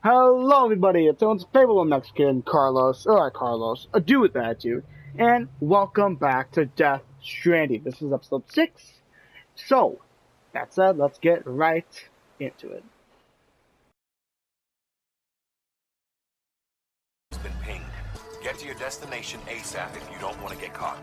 Hello, everybody. It's Owen's favorite Mexican, Carlos, a dude with attitude, and welcome back to Death Stranding. This is episode 6. So, that said, let's get right into it. It's been pinged. Get to your destination ASAP if you don't want to get caught.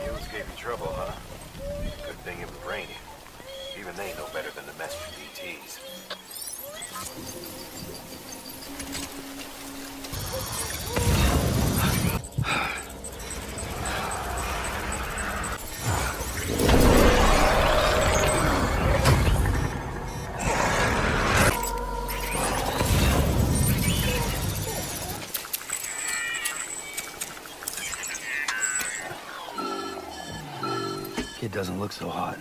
Mules gave you trouble, huh? Good thing it was raining. Even they know better than to mess with DTs. It doesn't look so hot.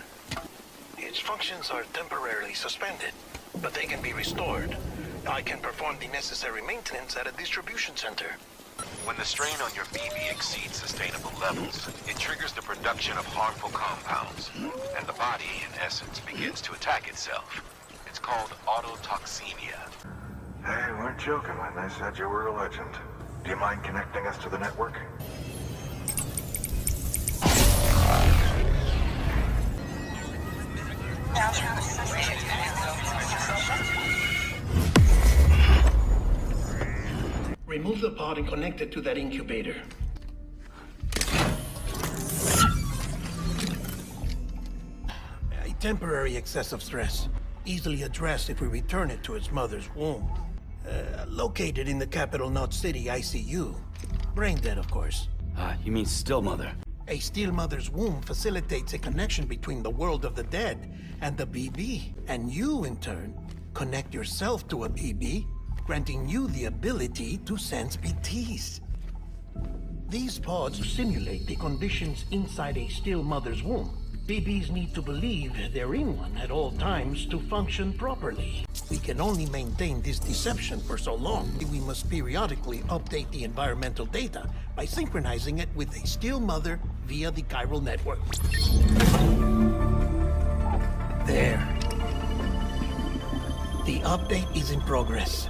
Its functions are temporarily suspended, but they can be restored. I can perform the necessary maintenance at a distribution center. When the strain on your BB exceeds sustainable levels, it triggers the production of harmful compounds, and the body, in essence, begins to attack itself. It's called autotoxemia. They weren't joking when they said you were a legend. Do you mind connecting us to the network? Remove the pod and connect it to that incubator. A temporary excessive stress, easily addressed if we return it to its mother's womb. Located in the capital Knot City ICU. Brain dead, of course. You mean still mother? A still mother's womb facilitates a connection between the world of the dead and the BB. And you, in turn, connect yourself to a BB, granting you the ability to sense BTs. These pods simulate the conditions inside a still mother's womb. BBs need to believe they're in one at all times to function properly. We can only maintain this deception for so long. We must periodically update the environmental data by synchronizing it with a still mother via the chiral network. There. The update is in progress.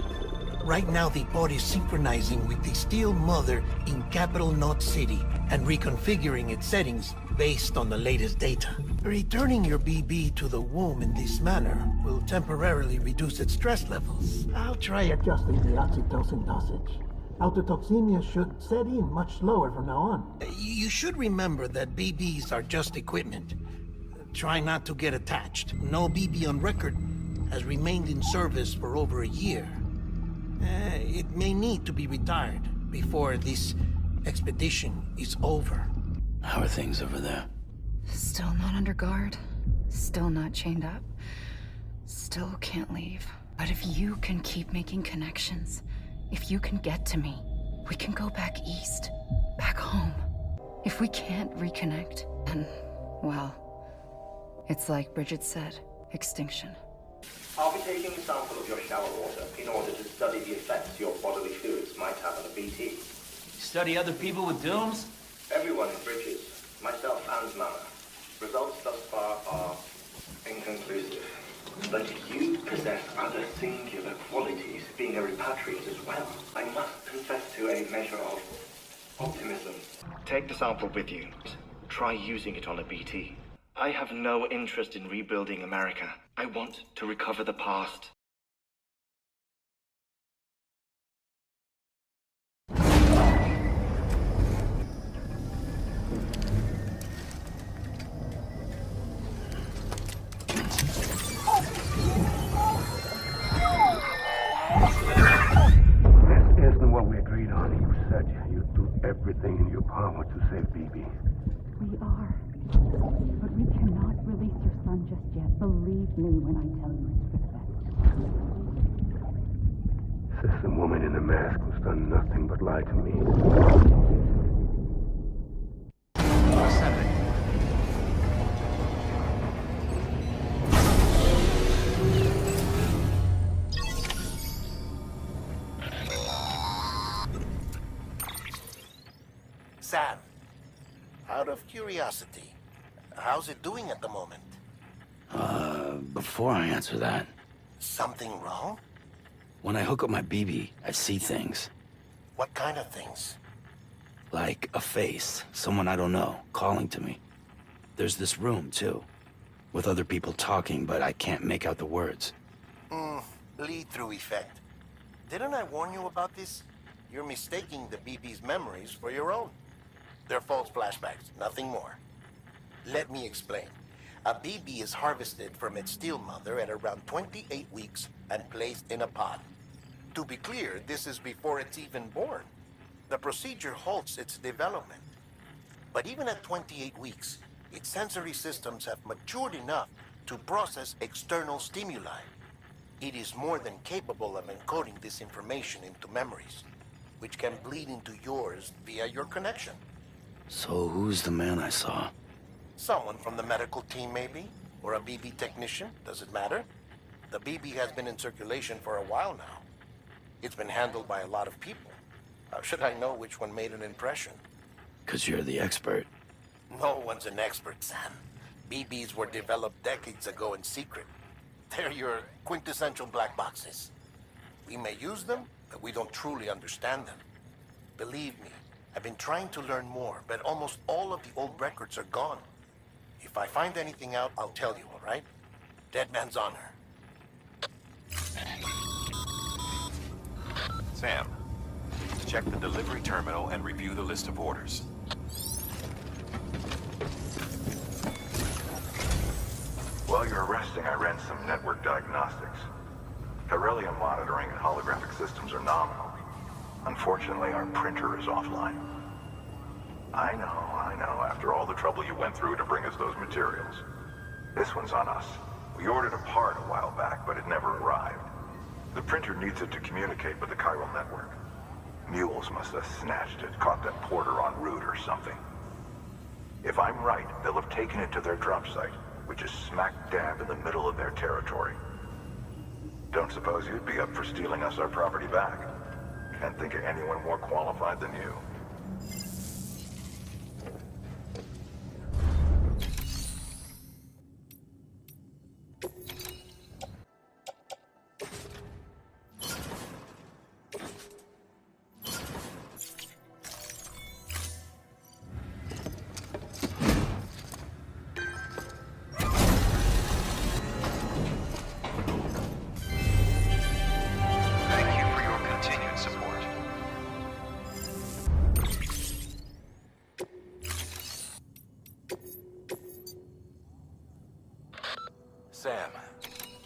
Right now, the pod is synchronizing with the still mother in capital Knot City and reconfiguring its settings based on the latest data. Returning your BB to the womb in this manner will temporarily reduce its stress levels. I'll try adjusting the oxytocin dosage. Autotoxemia should set in much slower from now on. You should remember that BBs are just equipment. Try not to get attached. No BB on record has remained in service for over a year. It may need to be retired before this expedition is over. How are things over there? Still not under guard. Still not chained up. Still can't leave. But if you can keep making connections, if you can get to me, we can go back east. Back home. If we can't reconnect, then, well, it's like Bridget said, extinction. I'll be taking a sample of your shower water in order to study the effects your bodily fluids might have on a BT. Study other people with dooms? Everyone in Bridges, myself and Mama. Results thus far are inconclusive. But you possess other singular qualities, being a repatriate as well. I must confess to a measure of optimism. Take the sample with you. Try using it on a BT. I have no interest in rebuilding America. I want to recover the past. This isn't what we agreed on. You said you'd do everything in your power to save BB. We are. But we cannot release your son just yet. Believe me when I tell you it's for the best. Says the woman in the mask who's done nothing but lie to me. What's happening? Sam. Out of curiosity, how's it doing at the moment? Before I answer that, Something wrong? when I hook up my BB, I see things. What kind of things? Like a face, someone I don't know, calling to me. There's this room, too, with other people talking, but I can't make out the words. Lead-through effect. Didn't I warn you about this? You're mistaking the BB's memories for your own. They're false flashbacks, nothing more. Let me explain. A BB is harvested from its steel mother at around 28 weeks and placed in a pod. To be clear, this is before it's even born. The procedure halts its development. But even at 28 weeks, its sensory systems have matured enough to process external stimuli. It is more than capable of encoding this information into memories, which can bleed into yours via your connection. So who's the man I saw? Someone from the medical team, maybe? Or a BB technician? Does it matter? The BB has been in circulation for a while now. It's been handled by a lot of people. How should I know which one made an impression? 'Cause you're the expert. No one's an expert, Sam. BBs were developed decades ago in secret. They're your quintessential black boxes. We may use them, but we don't truly understand them. Believe me, I've been trying to learn more, but almost all of the old records are gone. If I find anything out, I'll tell you, all right? Dead man's honor. Sam, check the delivery terminal and review the list of orders. While you're resting, I ran some network diagnostics. Chiralium monitoring and holographic systems are nominal. Unfortunately, our printer is offline. I know. After all the trouble you went through to bring us those materials. This one's on us. We ordered a part a while back, but it never arrived. The printer needs it to communicate with the chiral network. Mules must have snatched it, caught that porter en route or something. If I'm right, they'll have taken it to their drop site, which is smack dab in the middle of their territory. Don't suppose you'd be up for stealing us our property back? Can't think of anyone more qualified than you. Thank you for your continued support. Sam,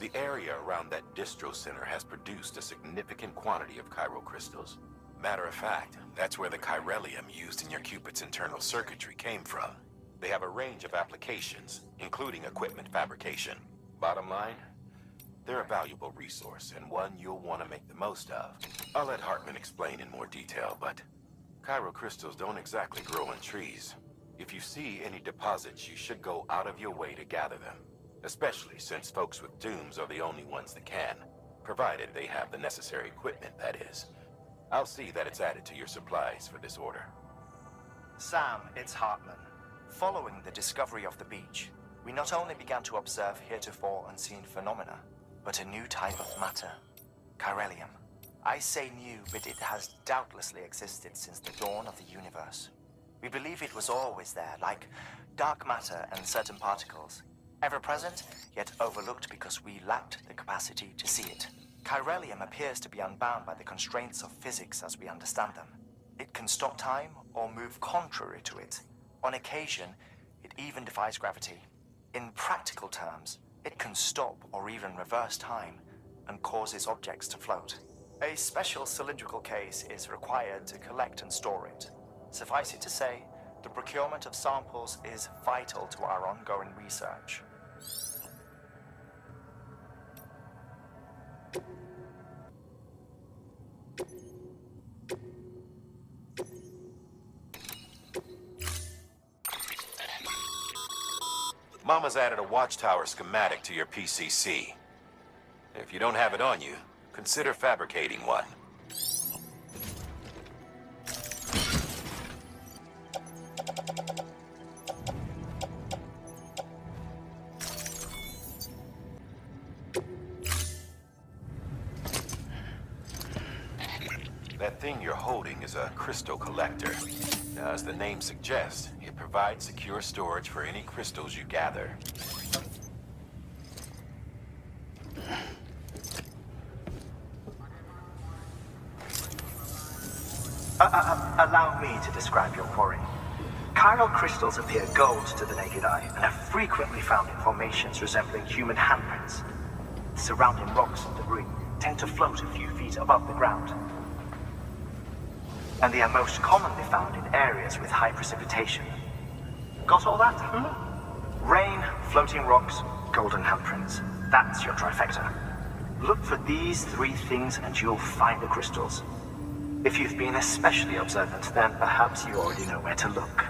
the area around that distro center has produced a significant quantity of chiral crystals. Matter of fact, that's where the chiralium used in your Cupid's internal circuitry came from. They have a range of applications, including equipment fabrication. Bottom line, they're a valuable resource and one you'll want to make the most of. I'll let Hartman explain in more detail, but chiral crystals don't exactly grow on trees. If you see any deposits, you should go out of your way to gather them. Especially since folks with dooms are the only ones that can. Provided they have the necessary equipment, that is. I'll see that it's added to your supplies for this order. Sam, it's Hartman. Following the discovery of the beach, we not only began to observe heretofore unseen phenomena, but a new type of matter. Chiralium. I say new, but it has doubtlessly existed since the dawn of the universe. We believe it was always there, like dark matter and certain particles. Ever present, yet overlooked because we lacked the capacity to see it. Chiralium appears to be unbound by the constraints of physics as we understand them. It can stop time or move contrary to it. On occasion, it even defies gravity. In practical terms, it can stop or even reverse time and causes objects to float. A special cylindrical case is required to collect and store it. Suffice it to say, the procurement of samples is vital to our ongoing research. Mama's added a watchtower schematic to your PCC. If you don't have it on you, consider fabricating one. That thing you're holding is a crystal collector. Now, as the name suggests, it provides secure storage for any crystals you gather. Allow me to describe your quarry. Chiral crystals appear gold to the naked eye and are frequently found in formations resembling human handprints. The surrounding rocks and debris tend to float a few feet above the ground. And they are most commonly found in areas with high precipitation. Got all that? Rain, floating rocks, golden handprints. That's your trifecta. Look for these three things and you'll find the crystals. If you've been especially observant, then perhaps you already know where to look.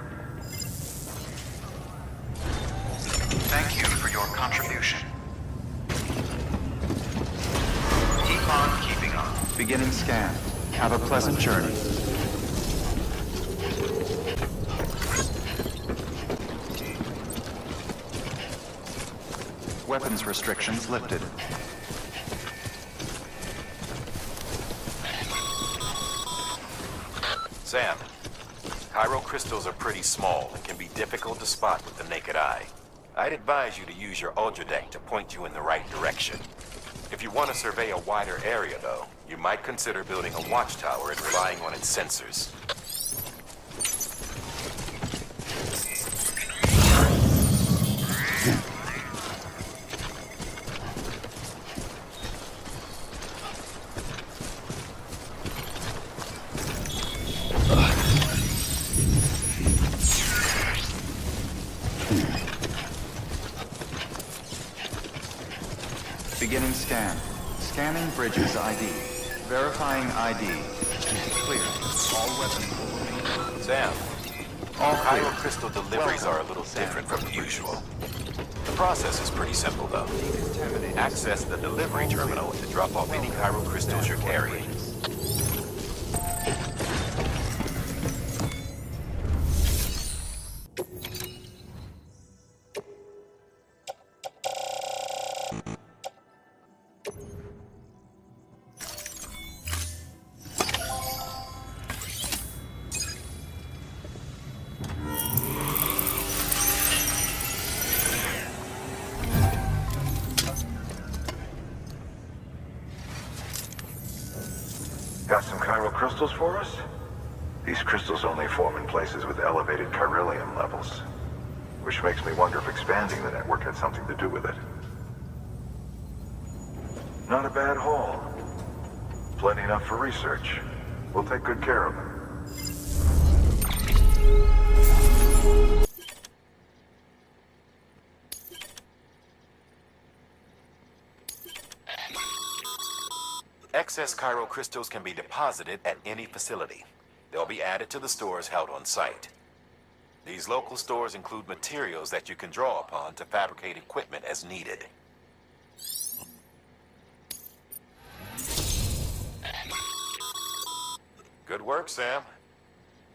Thank you for your contribution. Keep on keeping on. Beginning scan. Have a pleasant journey. Weapons restrictions lifted. Sam, chiral crystals are pretty small and can be difficult to spot with the naked eye. I'd advise you to use your ultradeck to point you in the right direction. If you want to survey a wider area, though, you might consider building a watchtower and relying on its sensors. Beginning scan. Scanning bridges ID. Verifying ID. Clear. All weapons will remain. Sam, All clear. chiral crystal deliveries are a little different from usual. The process is pretty simple, though. Access the delivery terminal to drop off any chiral crystals you're carrying. Got some chiral crystals for us? These crystals only form in places with elevated chiralium levels, which makes me wonder if expanding the network had something to do with it. Not a bad haul. Plenty enough for research. We'll take good care of them. Excess chiral crystals can be deposited at any facility. They'll be added to the stores held on site. These local stores include materials that you can draw upon to fabricate equipment as needed. Good work, Sam.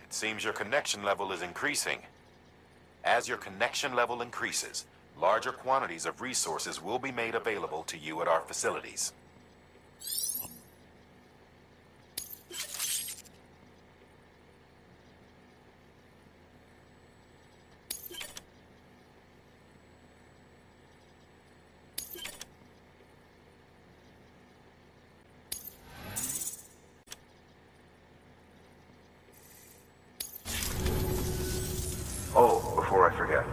It seems your connection level is increasing. As your connection level increases, larger quantities of resources will be made available to you at our facilities. Oh, before I forget,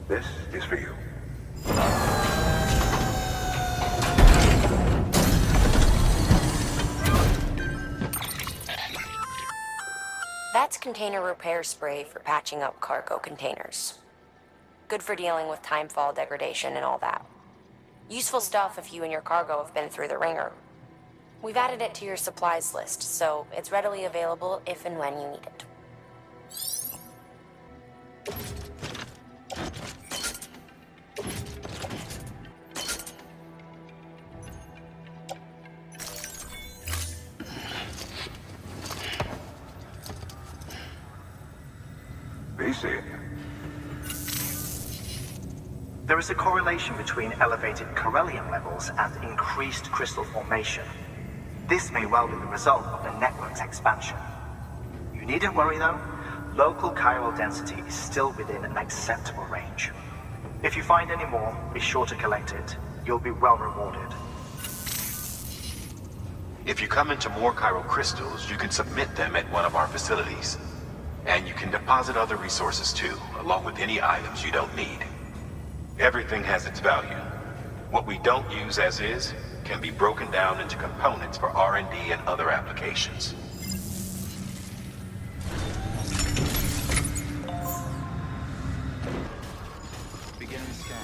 this is for you. That's container repair spray for patching up cargo containers. Good for dealing with timefall degradation and all that. Useful stuff if you and your cargo have been through the ringer. We've added it to your supplies list, so it's readily available if and when you need it. BC. There is a correlation between elevated chiralium levels and increased crystal formation. This may well be the result of the network's expansion. You needn't worry though, local chiral density is still within an acceptable range. If you find any more, be sure to collect it. You'll be well rewarded. If you come into more chiral crystals, you can submit them at one of our facilities. And you can deposit other resources too, along with any items you don't need. Everything has its value. What we don't use as is can be broken down into components for R&D and other applications. Beginning scan.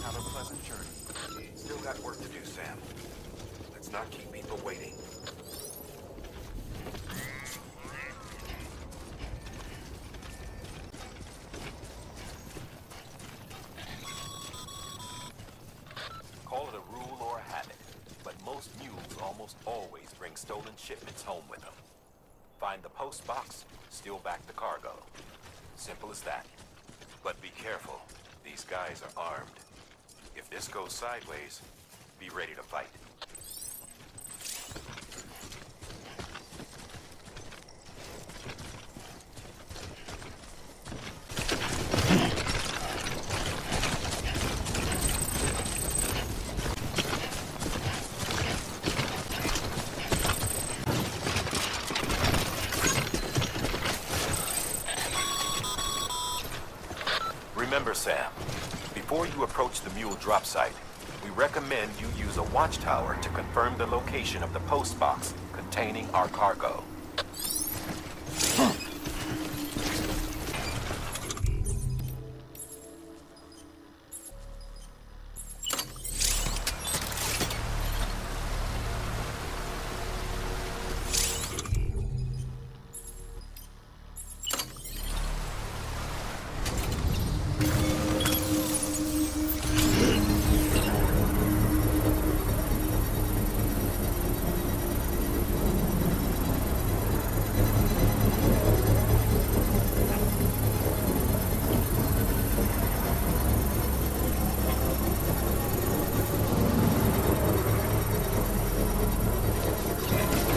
Have a pleasant journey. Still got work to do, Sam. Let's not keep people waiting. Call it a rule or a habit, but most mules almost always bring stolen shipments home with them. Find the post box, steal back the cargo. Simple as that. But be careful. These guys are armed. If this goes sideways, be ready to fight. Remember, Sam, before you approach the mule drop site, we recommend you use a watchtower to confirm the location of the post box containing our cargo.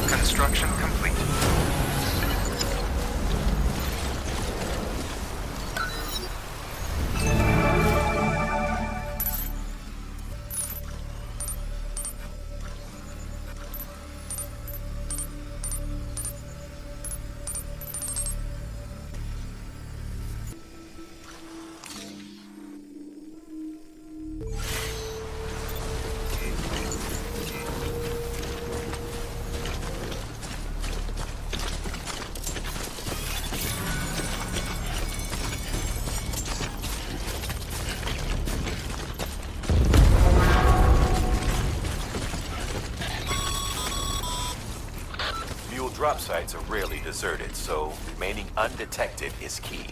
Construction complete. Drop sites are rarely deserted, so remaining undetected is key.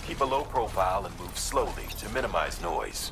Keep a low profile and move slowly to minimize noise.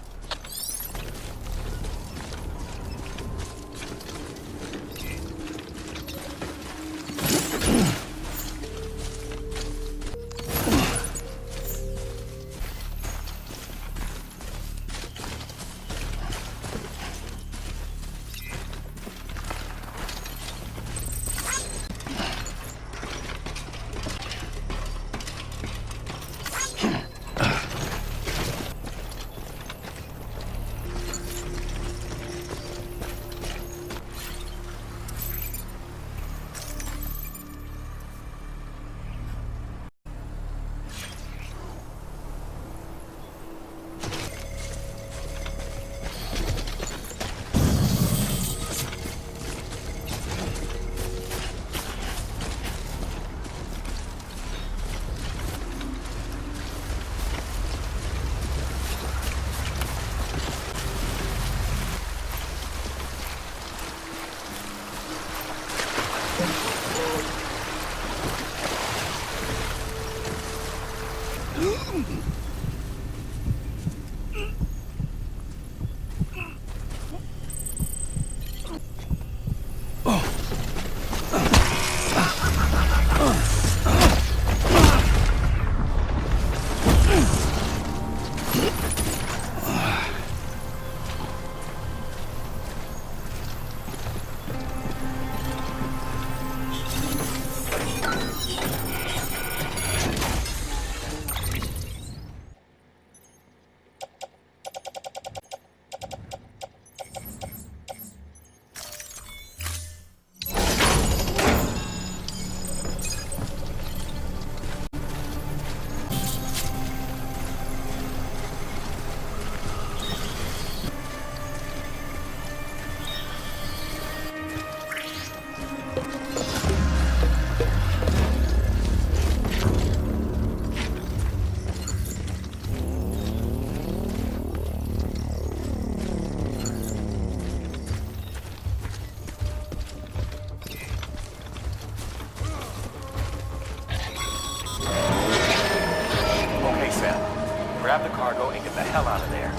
hell out of there.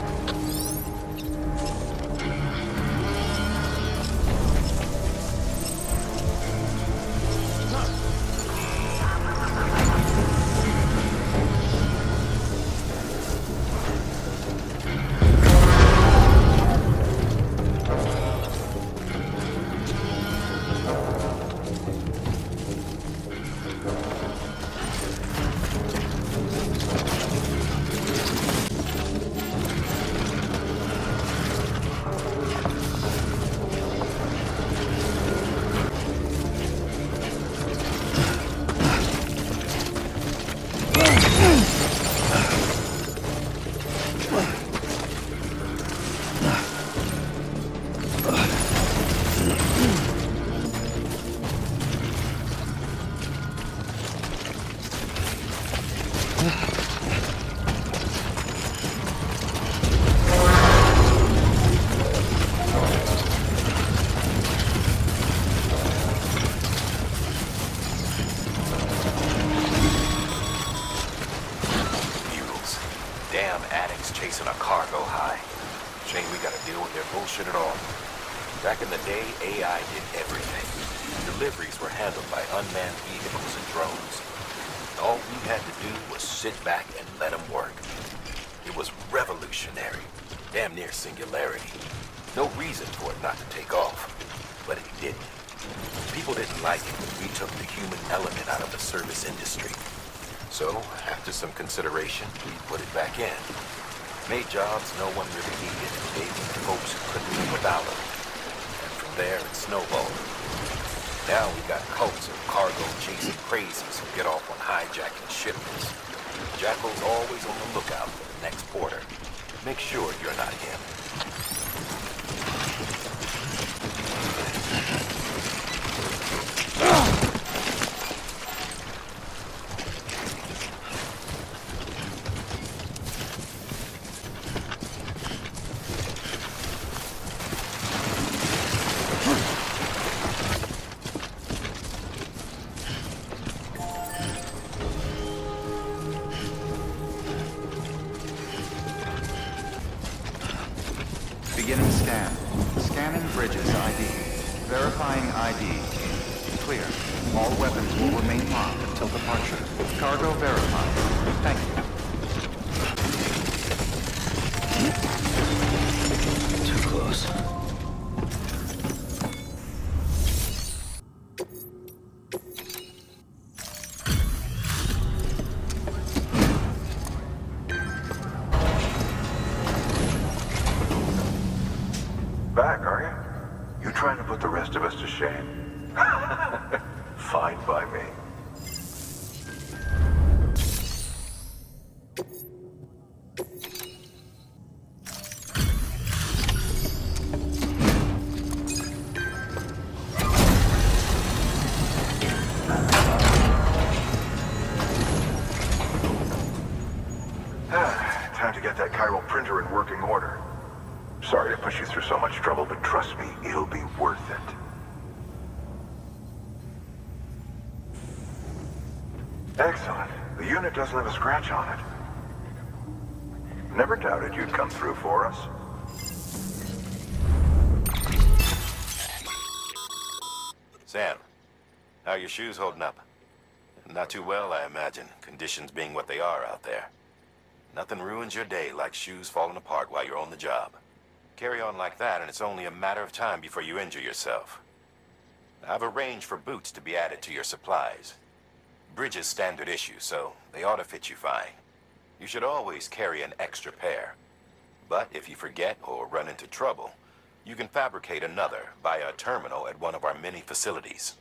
Chasing a cargo high. Shame we gotta deal with their bullshit at all. Back in the day, AI did everything. Deliveries were handled by unmanned vehicles and drones. All we had to do was sit back and let them work. It was revolutionary. Damn near singularity. No reason for it not to take off. But it didn't. People didn't like it when we took the human element out of the service industry. So, after some consideration, we put it back in. Made jobs no one really needed and gave them to folks who couldn't live without them. And from there, it snowballed. Now we got cults of cargo-chasing crazies who get off on hijacking shipments. Jackal's always on the lookout for the next porter. Make sure you're not him. Beginning scan. Scanning bridges ID. Verifying ID. Clear. All weapons will remain locked until departure. Cargo verified. Thank you. Too close. Back, are you? You trying to put the rest of us to shame? Fine by me. Time to get that chiral printer in working order. Sorry to push you through so much trouble, but trust me, it'll be worth it. Excellent. The unit doesn't have a scratch on it. Never doubted you'd come through for us. Sam, how are your shoes holding up? Not too well, I imagine, conditions being what they are out there. Nothing ruins your day like shoes falling apart while you're on the job. Carry on like that, and it's only a matter of time before you injure yourself. I've arranged for boots to be added to your supplies. Bridges standard issue, so they ought to fit you fine. You should always carry an extra pair. But if you forget or run into trouble, you can fabricate another via a terminal at one of our many facilities.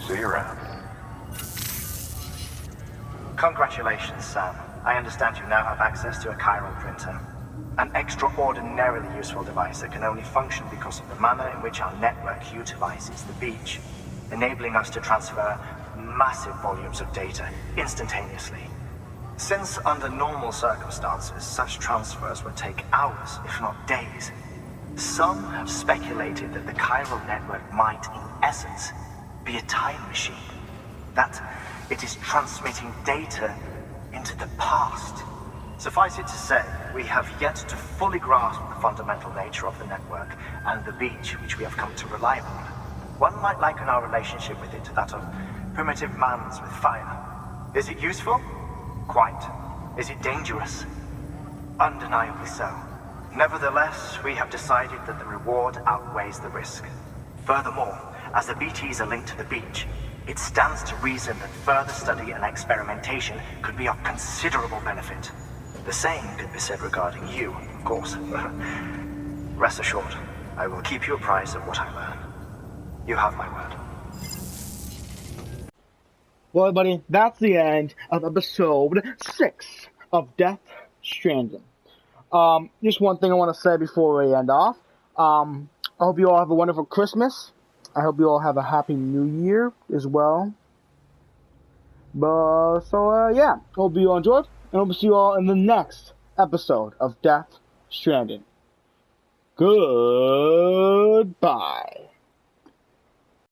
See you around. Congratulations, Sam. I understand you now have access to a chiral printer. An extraordinarily useful device that can only function because of the manner in which our network utilizes the beach, enabling us to transfer massive volumes of data instantaneously. Since under normal circumstances, such transfers would take hours, if not days, Some have speculated that the chiral network might, in essence, be a time machine. That it is transmitting data into the past. Suffice it to say, we have yet to fully grasp the fundamental nature of the network and the beach which we have come to rely upon. One might liken our relationship with it to that of primitive man's with fire. Is it useful? Quite. Is it dangerous? Undeniably so. Nevertheless, we have decided that the reward outweighs the risk. Furthermore, as the BTs are linked to the beach, it stands to reason that further study and experimentation could be of considerable benefit. The same could be said regarding you, of course. Rest assured, I will keep you apprised of what I learn. You have my word. Well, everybody, that's the end of episode 6 of Death Stranding. Just one thing I want to say before we end off. I hope you all have a wonderful Christmas. I hope you all have a happy New Year as well. Yeah, hope you all enjoyed, and hope to see you all in the next episode of Death Stranding. Goodbye.